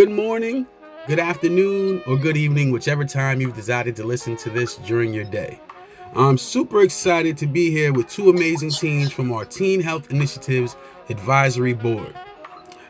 good morning, good afternoon, or good evening, whichever time you've decided to listen to this during your day. I'm super excited to be here with two amazing teens from our Teen Health Initiatives Advisory Board.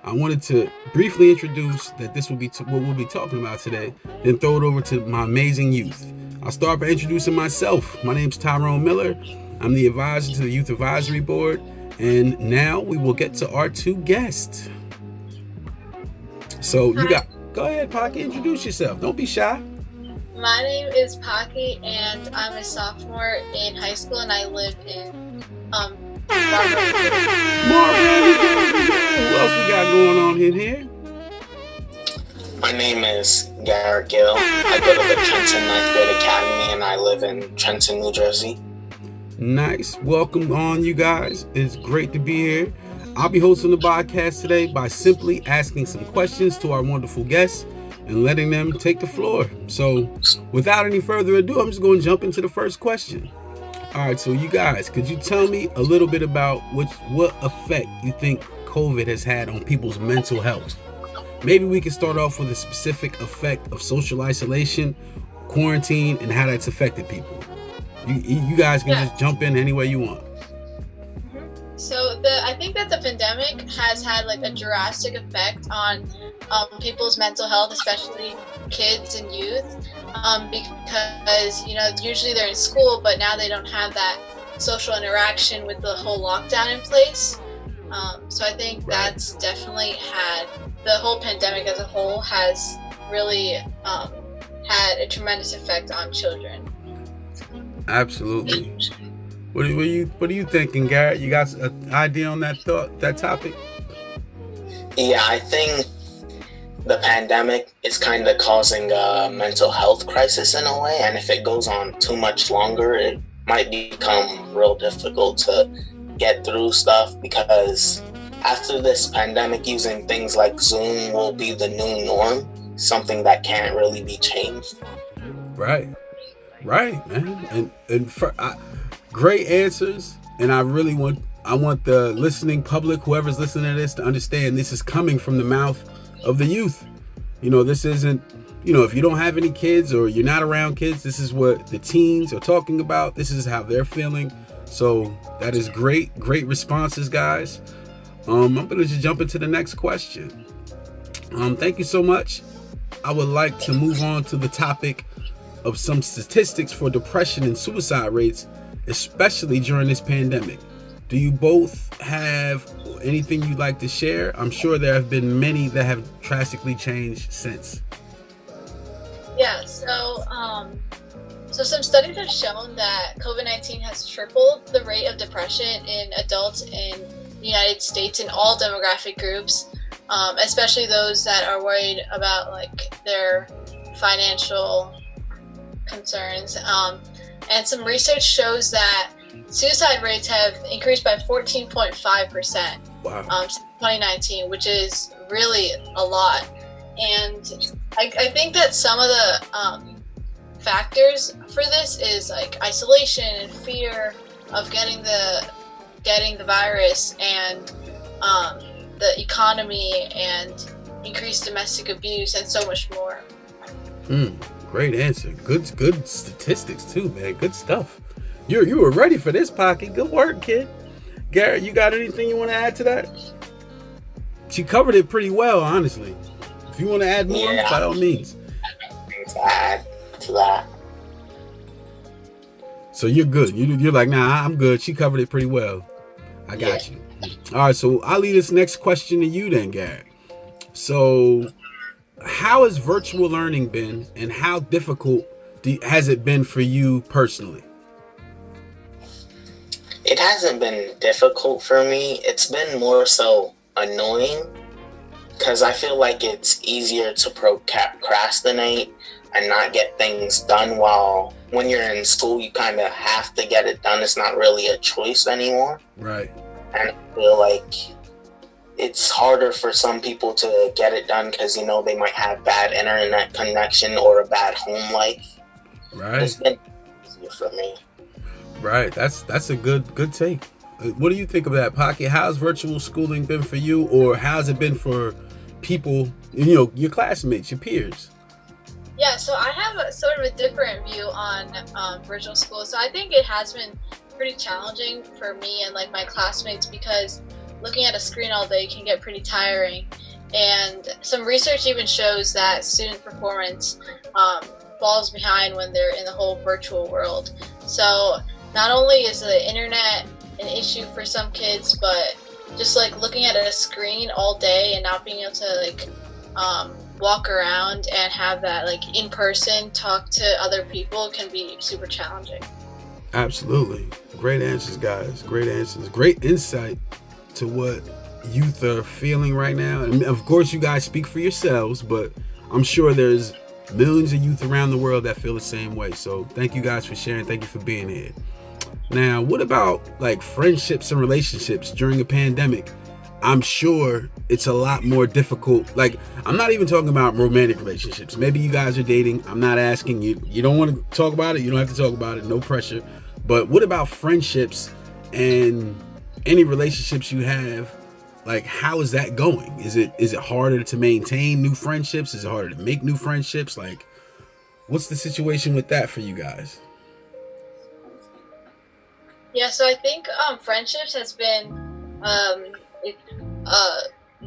I wanted to briefly introduce that this will be what we'll be talking about today, then throw it over to my amazing youth. I'll start by introducing myself. My name's Tyrone Miller. I'm the advisor to the Youth Advisory Board, and now we will get to our two guests. So go ahead, Pocky, introduce yourself. Don't be shy. My name is Pocky, and I'm a sophomore in high school, and I live in Marlboro. Who else we got going on in here? My name is Garrett Gill. I go to the Trenton 9th Grade Academy, and I live in Trenton, New Jersey. Nice. Welcome on, you guys. It's great to be here. I'll be hosting the podcast today by simply asking some questions to our wonderful guests and letting them take the floor. So without any further ado, I'm just going to jump into the first question. All right, so you guys, could you tell me a little bit about what effect you think COVID has had on people's mental health? Maybe we can start off with a specific effect of social isolation, quarantine, and how that's affected people. You guys can just jump in any way you want. So I think that the pandemic has had like a drastic effect on people's mental health, especially kids and youth, because usually they're in school, but now they don't have that social interaction with the whole lockdown in place. So I think that's definitely had the whole pandemic as a whole has really had a tremendous effect on children. Absolutely. What are you thinking, Garrett? You got an idea on that topic? Yeah, I think the pandemic is kind of causing a mental health crisis in a way, and if it goes on too much longer, it might become real difficult to get through stuff, because after this pandemic, using things like Zoom will be the new norm, something that can't really be changed. Right, man. And great answers, and I want the listening public, whoever's listening to this, to understand this is coming from the mouth of the youth. This isn't, if you don't have any kids or you're not around kids, this is what the teens are talking about. This is how they're feeling. So that is great responses, guys. I'm gonna just jump into the next question. Thank you so much. I would like to move on to the topic of some statistics for depression and suicide rates, especially during this pandemic. Do you both have anything you'd like to share? I'm sure there have been many that have drastically changed since. Yeah, so some studies have shown that COVID-19 has tripled the rate of depression in adults in the United States in all demographic groups, especially those that are worried about like their financial concerns. And some research shows that suicide rates have increased by 14.5% since 2019, which is really a lot. And I think that some of the factors for this is like isolation and fear of getting the virus, and the economy and increased domestic abuse and so much more. Great answer. Good statistics too, man. Good stuff. You were ready for this, Pocky. Good work, kid. Garrett, you got anything you want to add to that? She covered it pretty well, honestly. If you want to add more, by all means. To add to that. So you're good. You're like, nah, I'm good. She covered it pretty well. I got you. All right, so I'll leave this next question to you then, Garrett. So how has virtual learning been, and how difficult has it been for you personally? It hasn't been difficult for me. It's been more so annoying, because I feel like it's easier to procrastinate and not get things done, while when you're in school, you kind of have to get it done. It's not really a choice anymore. Right. And I feel like it's harder for some people to get it done because, they might have bad internet connection or a bad home life. Right. It's been easier for me. Right. That's a good take. What do you think of that, Pocky? How's virtual schooling been for you, or how's it been for people, you know, your classmates, your peers? Yeah, so I have a sort of a different view on virtual school. So I think it has been pretty challenging for me and like my classmates, because looking at a screen all day can get pretty tiring. And some research even shows that student performance falls behind when they're in the whole virtual world. So not only is the internet an issue for some kids, but just like looking at a screen all day and not being able to like walk around and have that like in person talk to other people can be super challenging. Absolutely. Great answers, guys. Great answers. Great insight to what youth are feeling right now. And of course, you guys speak for yourselves, but I'm sure there's millions of youth around the world that feel the same way. So thank you guys for sharing. Thank you for being here. Now, what about like friendships and relationships during a pandemic? I'm sure it's a lot more difficult. Like, I'm not even talking about romantic relationships. Maybe you guys are dating. I'm not asking you. You don't want to talk about it. You don't have to talk about it. No pressure. But what about friendships and any relationships you have? Like, how is that going? Is it harder to maintain new friendships? Is it harder to make new friendships? Like, what's the situation with that for you guys? Yeah, so I think friendships has been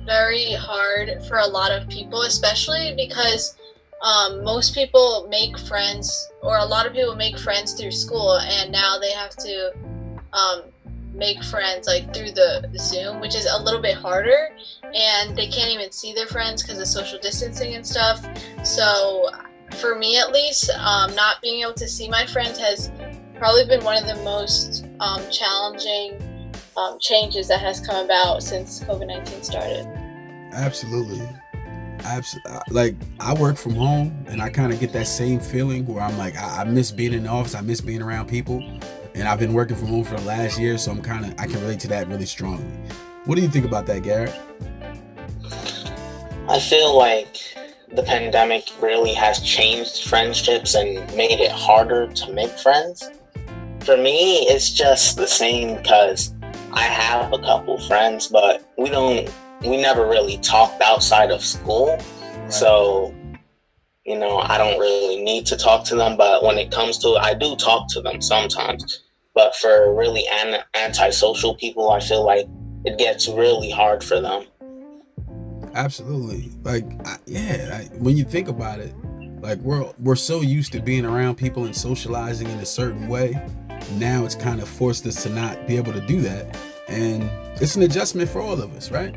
very hard for a lot of people, especially because most people make friends, or a lot of people make friends through school, and now they have to make friends like through the Zoom, which is a little bit harder, and they can't even see their friends because of social distancing and stuff. So for me at least, not being able to see my friends has probably been one of the most challenging changes that has come about since COVID-19 started. Absolutely. Like, I work from home, and I kind of get that same feeling where I'm like, I miss being in the office. I miss being around people, and I've been working from home for the last year, so I can relate to that really strongly. What do you think about that, Garrett? I feel like the pandemic really has changed friendships and made it harder to make friends. For me, it's just the same because I have a couple friends, but we never really talked outside of school. Right. So, you know, I don't really need to talk to them, but when it comes to it, I do talk to them sometimes. But for really antisocial people, I feel like it gets really hard for them. Absolutely. Like, when you think about it, like we're so used to being around people and socializing in a certain way. Now it's kind of forced us to not be able to do that. And it's an adjustment for all of us, right?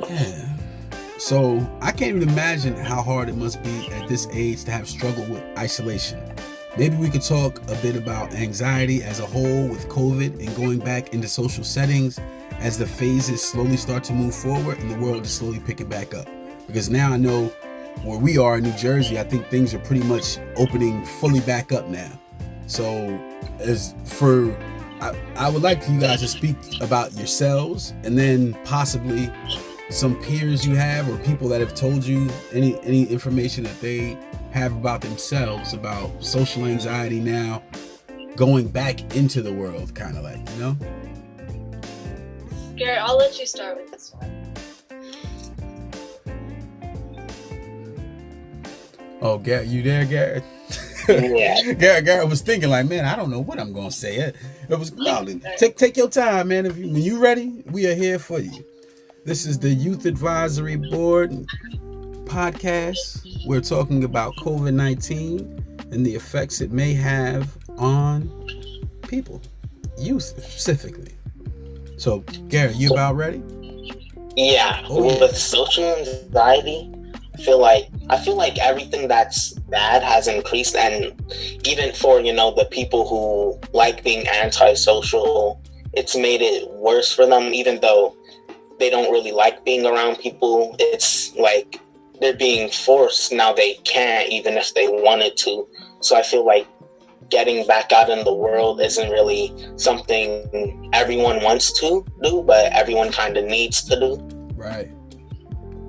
Yeah. So I can't even imagine how hard it must be at this age to have struggled with isolation. Maybe we could talk a bit about anxiety as a whole with COVID and going back into social settings as the phases slowly start to move forward and the world is slowly picking back up. Because now I know where we are in New Jersey, I think things are pretty much opening fully back up now. So I would like for you guys to speak about yourselves, and then possibly some peers you have or people that have told you any information that they have about themselves about social anxiety now going back into the world, kind of like, you know? Garrett, I'll let you start with this one. Oh, Garrett, you there, Garrett? Yeah. Garrett was thinking like, man, I don't know what I'm gonna say. It was take your time, man. When you ready, we are here for you. This is the Youth Advisory Board podcast. We're talking about COVID-19 and the effects it may have on people, youth specifically. So, Garrett, you about ready? Yeah. With social anxiety, I feel like everything that's bad has increased, and even for, you know, the people who like being antisocial, it's made it worse for them. Even though they don't really like being around people, it's like they're being forced now. They can't, even if they wanted to. So I feel like getting back out in the world isn't really something everyone wants to do, but everyone kind of needs to do. Right.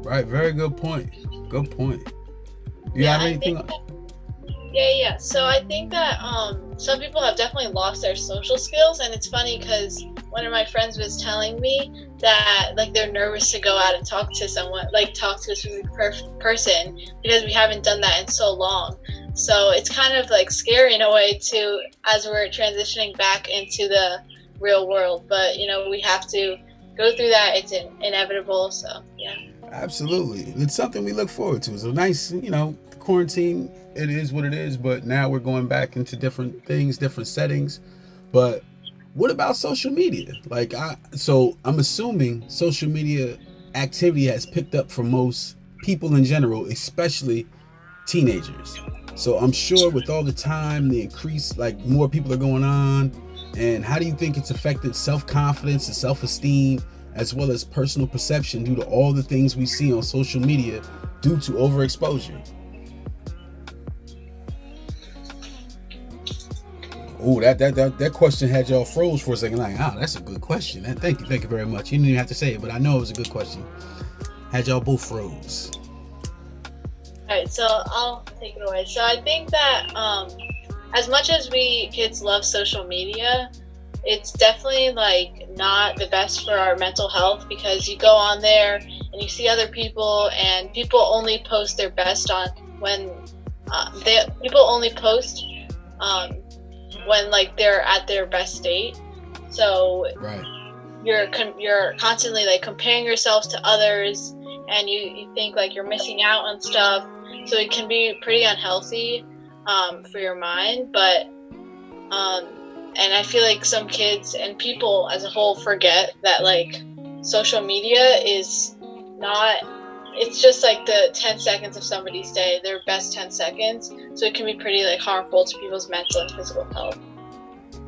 Very good point. Good point. You have anything? So I think that some people have definitely lost their social skills, and it's funny because one of my friends was telling me that like they're nervous to go out and talk to someone, like talk to a specific person, because we haven't done that in so long. So it's kind of like scary in a way too, as we're transitioning back into the real world. But we have to go through that. It's inevitable. So yeah. Absolutely. It's something we look forward to. It's a nice, quarantine, it is what it is, but now we're going back into different things, different settings. But what about social media? So I'm assuming social media activity has picked up for most people in general, especially teenagers. So I'm sure with all the time, the increase, like more people are going on. And how do you think it's affected self-confidence and self-esteem, as well as personal perception, due to all the things we see on social media due to overexposure? Oh, that question had y'all froze for a second. Like, that's a good question. Thank you very much. You didn't even have to say it, but I know it was a good question. Had y'all both froze. All right, so I'll take it away. So I think that as much as we kids love social media, it's definitely like not the best for our mental health, because you go on there and you see other people, and people only post their best on when people only post when like they're at their best state. So right. You're constantly like comparing yourselves to others, and you think like you're missing out on stuff. So it can be pretty unhealthy for your mind. But and I feel like some kids and people as a whole forget that like social media is not, it's just like the 10 seconds of somebody's day, their best 10 seconds. So it can be pretty like harmful to people's mental and physical health.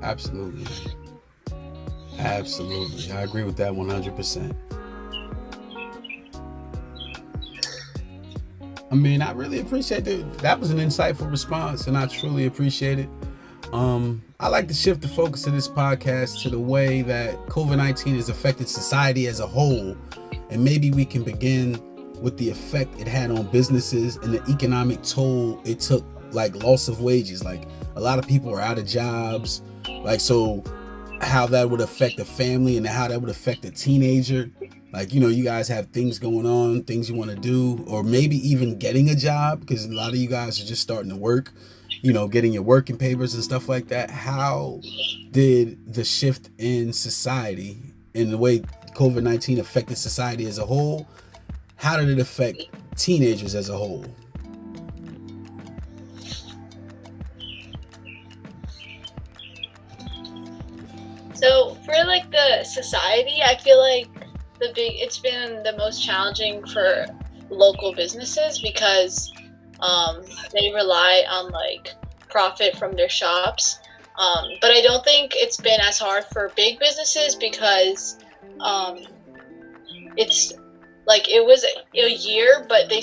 Absolutely. I agree with that 100%. I mean, I really appreciate that. That was an insightful response, and I truly appreciate it. I like to shift the focus of this podcast to the way that COVID-19 has affected society as a whole, and maybe we can begin with the effect it had on businesses and the economic toll it took, like loss of wages. Like a lot of people are out of jobs, like, so how that would affect a family and how that would affect a teenager. Like, you guys have things going on, things you want to do, or maybe even getting a job, because a lot of you guys are just starting to work, getting your working papers and stuff like that. How did the shift in society and the way COVID-19 affected society as a whole, how did it affect teenagers as a whole? So for like the society, I feel like it's been the most challenging for local businesses, because they rely on like profit from their shops. But I don't think it's been as hard for big businesses, because it's like it was a year, but they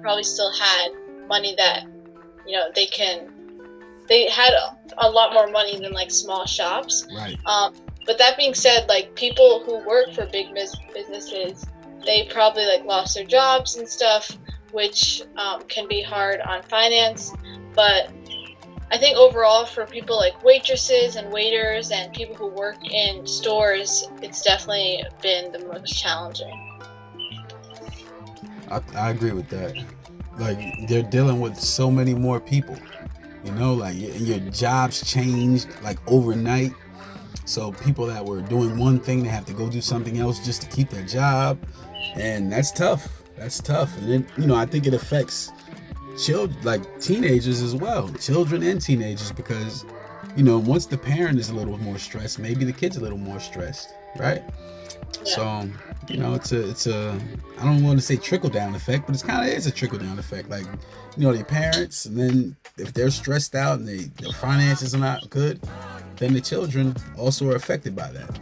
probably still had money that they had a lot more money than like small shops. Right. But that being said, like people who work for big businesses, they probably like lost their jobs and stuff, which can be hard on finance. But I think overall for people like waitresses and waiters and people who work in stores, it's definitely been the most challenging. I agree with that. Like, they're dealing with so many more people, like your jobs changed like overnight. So people that were doing one thing, they have to go do something else just to keep their job. And that's tough. And then, I think it affects children, like teenagers as well, children and teenagers, because, once the parent is a little more stressed, maybe the kid's a little more stressed, right? Yeah. So, it's a, I don't want to say trickle down effect, but it's kind of is a trickle down effect. Like, the parents, and then if they're stressed out and their finances are not good, then the children also are affected by that.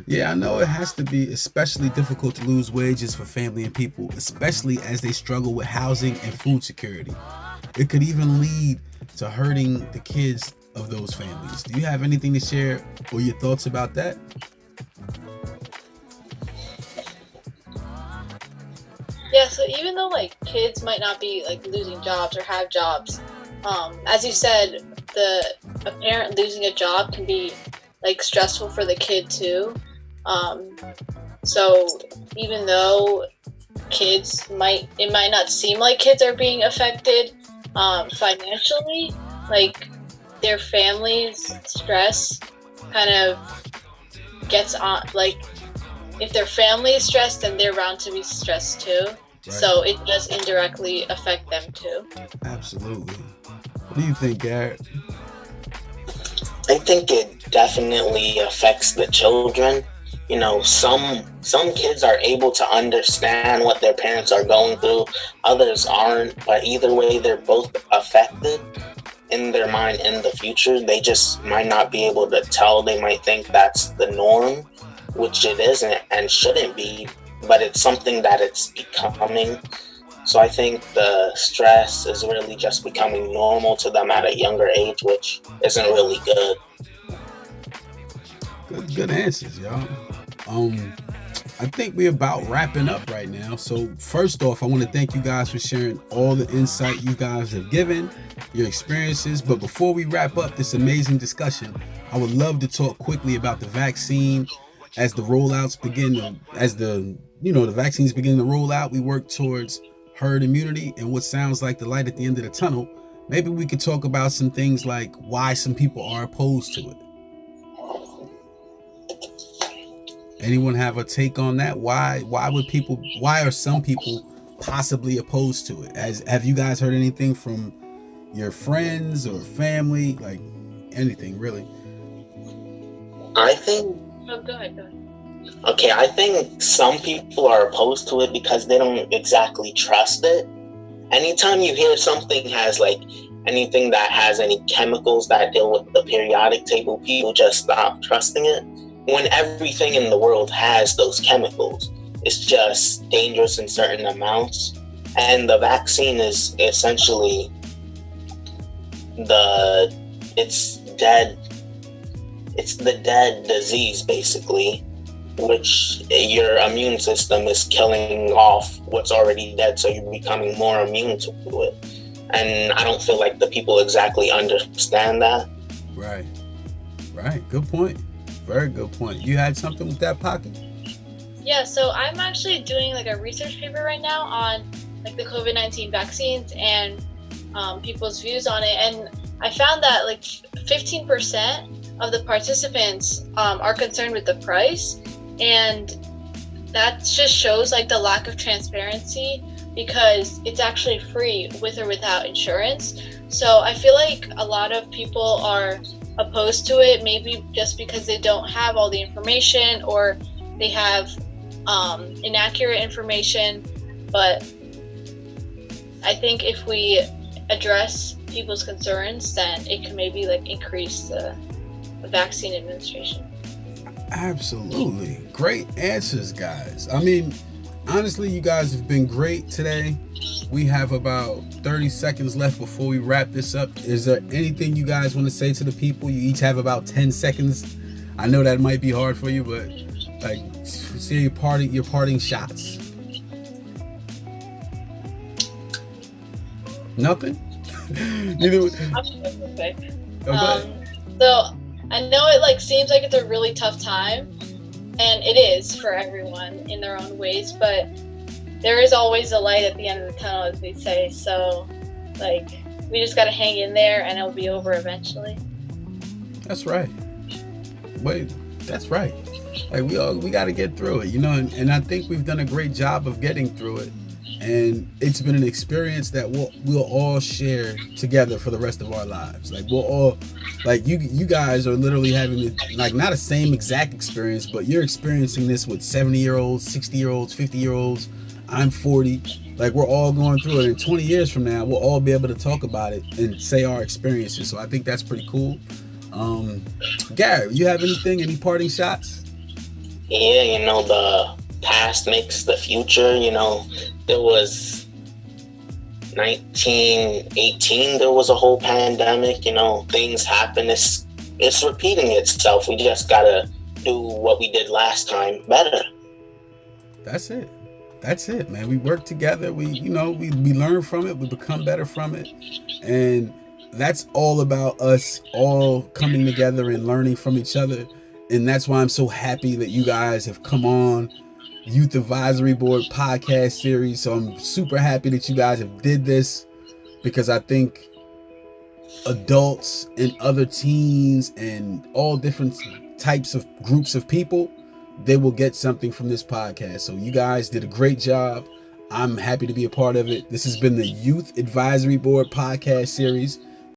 Yeah, I know it has to be especially difficult to lose wages for family and people, especially as they struggle with housing and food security. It could even lead to hurting the kids of those families. Do you have anything to share or your thoughts about that? Yeah, so even though like kids might not be like losing jobs or have jobs, As you said, a parent losing a job can be like stressful for the kid too. So even though it might not seem like kids are being affected financially, like their family's stress kind of gets on, like if their family is stressed, then they're bound to be stressed too. Right. So it does indirectly affect them too. Absolutely. What do you think, Garrett? I think it definitely affects the children. You know, some kids are able to understand what their parents are going through, others aren't, but either way they're both affected in their mind in the future. They just might not be able to tell. They might think that's the norm, which it isn't and shouldn't be, but it's something that it's becoming. So I think the stress is really just becoming normal to them at a younger age, which isn't really good. Good answers, y'all. I think we're about wrapping up right now. So first off, I want to thank you guys for sharing all the insight you guys have given, your experiences. But before we wrap up this amazing discussion, I would love to talk quickly about the vaccine. As the rollouts begin, the vaccines begin to roll out, we work towards herd immunity and what sounds like the light at the end of the tunnel. Maybe we could talk about some things like why some people are opposed to it. Anyone have a take on that? Why are some people possibly opposed to it? Have you guys heard anything from your friends or family? Like anything really? I think Oh, go ahead. Okay, I think some people are opposed to it because they don't exactly trust it. Anytime you hear something has like anything that has any chemicals that deal with the periodic table, people just stop trusting it. When everything in the world has those chemicals, it's just dangerous in certain amounts. And the vaccine is essentially it's the dead disease, basically, which your immune system is killing off what's already dead, so you're becoming more immune to it. And I don't feel like the people exactly understand that. Right. Good point. Very good point. You had something with that, Pocket? Yeah, so I'm actually doing like a research paper right now on like the COVID-19 vaccines and people's views on it. And I found that like 15% of the participants are concerned with the price, and that just shows like the lack of transparency because it's actually free with or without insurance. So I feel like a lot of people are opposed to it, maybe just because they don't have all the information or they have inaccurate information. But I think if we address people's concerns, then it can maybe like increase the vaccine administration. Absolutely. Great answers, guys. I mean, honestly, you guys have been great today. We have about 30 seconds left before we wrap this up. Is there anything you guys want to say to the people? You each have about 10 seconds. I know that might be hard for you, but like, say your parting shots. Nothing? Okay. So I know it like seems like it's a really tough time, and it is for everyone in their own ways, but there is always a light at the end of the tunnel, as they say. So like we just gotta hang in there and it'll be over eventually. That's right. Wait, that's right. Like we gotta get through it, and I think we've done a great job of getting through it. And it's been an experience that we'll all share together for the rest of our lives. Like we'll all, like you guys are literally having like not the same exact experience, but you're experiencing this with 70-year-olds, 60-year-olds, 50-year-olds. I'm 40. Like we're all going through it. And 20 years from now, we'll all be able to talk about it and say our experiences. So I think that's pretty cool. Gary, you have any parting shots? Yeah, the past makes the future. There was 1918, there was a whole pandemic. Things happen. It's repeating itself. We just gotta do what we did last time better. That's it, man. We work together. We learn from it. We become better from it. And that's all about us all coming together and learning from each other. And that's why I'm so happy that you guys have come on Youth Advisory Board podcast series. So I'm super happy that you guys have did this, because I think adults and other teens and all different types of groups of people, they will get something from this podcast. So you guys did a great job. I'm happy to be a part of it. This has been the Youth Advisory Board podcast series.